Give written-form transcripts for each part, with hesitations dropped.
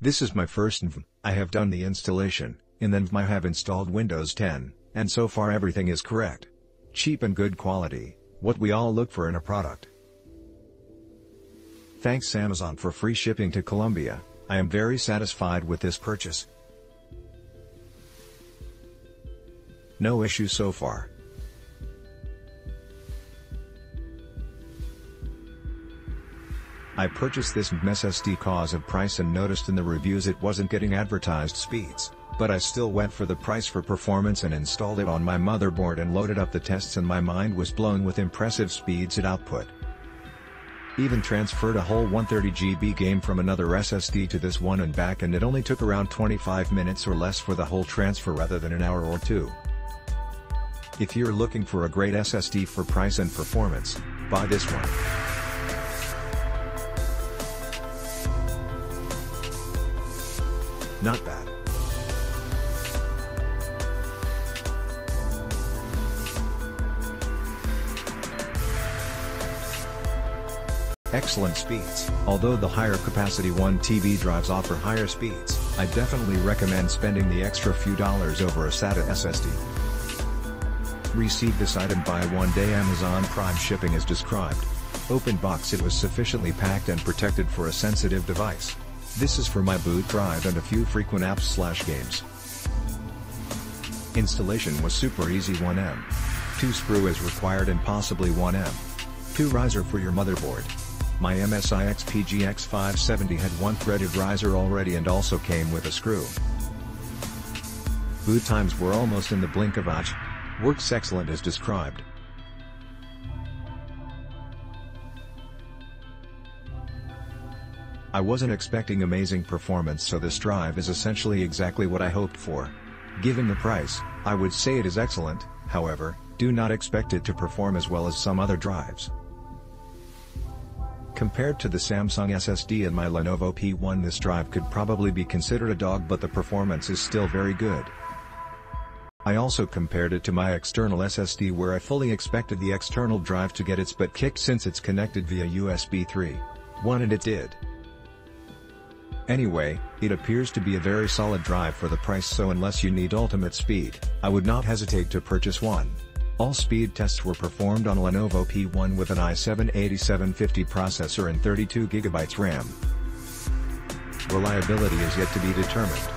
This is my first NVMe. I have done the installation, in the NVMe I have installed Windows 10, and so far everything is correct. Cheap and good quality, what we all look for in a product. Thanks Amazon for free shipping to Colombia. I am very satisfied with this purchase. No issues so far. I purchased this NVMe SSD cause of price and noticed in the reviews it wasn't getting advertised speeds, but I still went for the price for performance and installed it on my motherboard and loaded up the tests, and my mind was blown with impressive speeds at output. Even transferred a whole 130 GB game from another SSD to this one and back, and it only took around 25 minutes or less for the whole transfer rather than an hour or two. If you're looking for a great SSD for price and performance, buy this one. Not bad. Excellent speeds. Although the higher capacity 1 TB drives offer higher speeds, I definitely recommend spending the extra few dollars over a SATA SSD. Received this item by one day Amazon Prime shipping as described. Open box, it was sufficiently packed and protected for a sensitive device. This is for my boot drive and a few frequent apps/games. Installation was super easy. 1M. 2 sprue as required and possibly 1M. 2 riser for your motherboard. My MSI XPGX 570 had one threaded riser already and also came with a screw. Boot times were almost in the blink of an eye. Works excellent as described. I wasn't expecting amazing performance, so this drive is essentially exactly what I hoped for. Given the price, I would say it is excellent. However, do not expect it to perform as well as some other drives. Compared to the Samsung SSD and my Lenovo P1, this drive could probably be considered a dog, but the performance is still very good. I also compared it to my external SSD, where I fully expected the external drive to get its butt kicked since it's connected via USB 3.1, and it did. Anyway, it appears to be a very solid drive for the price, so unless you need ultimate speed, I would not hesitate to purchase one. All speed tests were performed on Lenovo P1 with an i7-8750 processor and 32 GB RAM. Reliability is yet to be determined.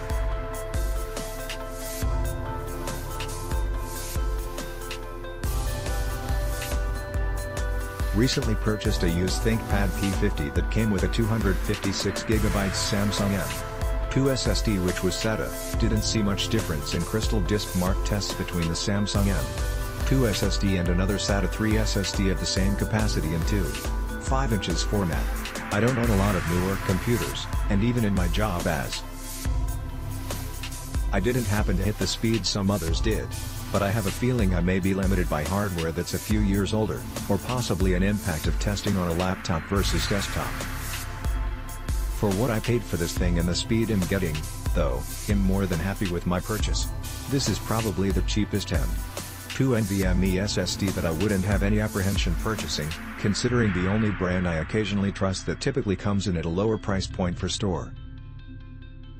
Recently purchased a used ThinkPad P50 that came with a 256GB Samsung M.2 SSD, which was SATA. Didn't see much difference in crystal disk mark tests between the Samsung M.2 SSD and another SATA 3 SSD of the same capacity and 2.5 inches format. I don't own a lot of newer computers, and even in my job I didn't happen to hit the speed some others did. But I have a feeling I may be limited by hardware that's a few years older, or possibly an impact of testing on a laptop versus desktop. For what I paid for this thing and the speed I'm getting, though, I'm more than happy with my purchase. This is probably the cheapest M.2 NVMe SSD that I wouldn't have any apprehension purchasing, considering the only brand I occasionally trust that typically comes in at a lower price point for store.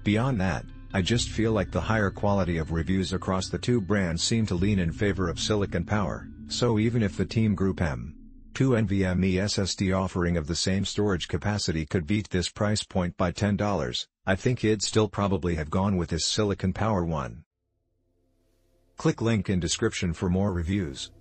Beyond that, I just feel like the higher quality of reviews across the two brands seem to lean in favor of Silicon Power, so even if the Team Group M.2 NVMe SSD offering of the same storage capacity could beat this price point by $10, I think it'd still probably have gone with this Silicon Power one. Click link in description for more reviews.